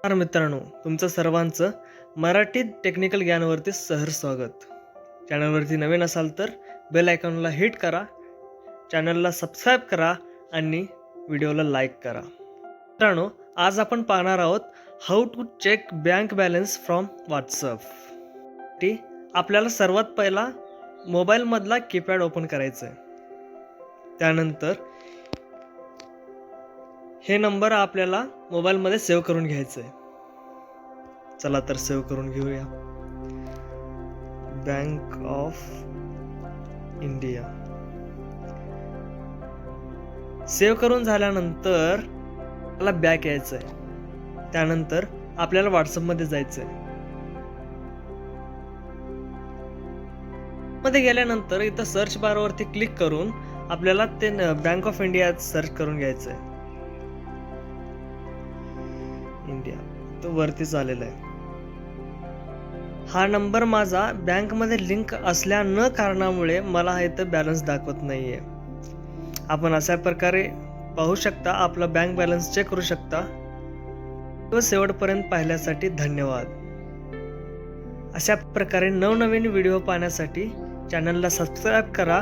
नमस्कार मित्रांनो, तुमचं सर्वांचं मराठी टेक्निकल ज्ञानवरती सहर्ष स्वागत. चॅनलवरती नवीन असाल तर बेल आयकॉनला हिट करा, चॅनलला सबस्क्राईब करा आणि व्हिडिओला लाईक करा. मित्रांनो, आज आपण पाहणार आहोत how to check bank balance from WhatsApp. आपल्याला सर्वात पहिला मोबाईलमधला कीपॅड ओपन करायचा आहे. त्यानंतर हे नंबर आपल्याला मोबाईलमध्ये सेव्ह करून घ्यायचं आहे. चला तर सेव्ह करून घेऊया. बँक ऑफ इंडिया सेव्ह करून झाल्यानंतर आपल्याला बॅक यायचं आहे. त्यानंतर आपल्याला व्हॉट्सअपमध्ये जायचं आहे. मध्ये गेल्यानंतर इथं सर्च बारवरती क्लिक करून आपल्याला ते बँक ऑफ इंडिया सर्च करून घ्यायचं आहे. इंडिया तो वरतीच आलेला आहे. हा नंबर माझा बँकमध्ये लिंक असल्या न कारणामुळे मला इथं बॅलन्स दाखवत नाहीये. आपण अशा प्रकारे पाहू शकता, आपला बँक बॅलन्स चेक करू शकता. शेवटपर्यंत पाहिल्यासाठी धन्यवाद. अशा प्रकारे नवनवीन व्हिडिओ पाहण्यासाठी चॅनलला सबस्क्राईब करा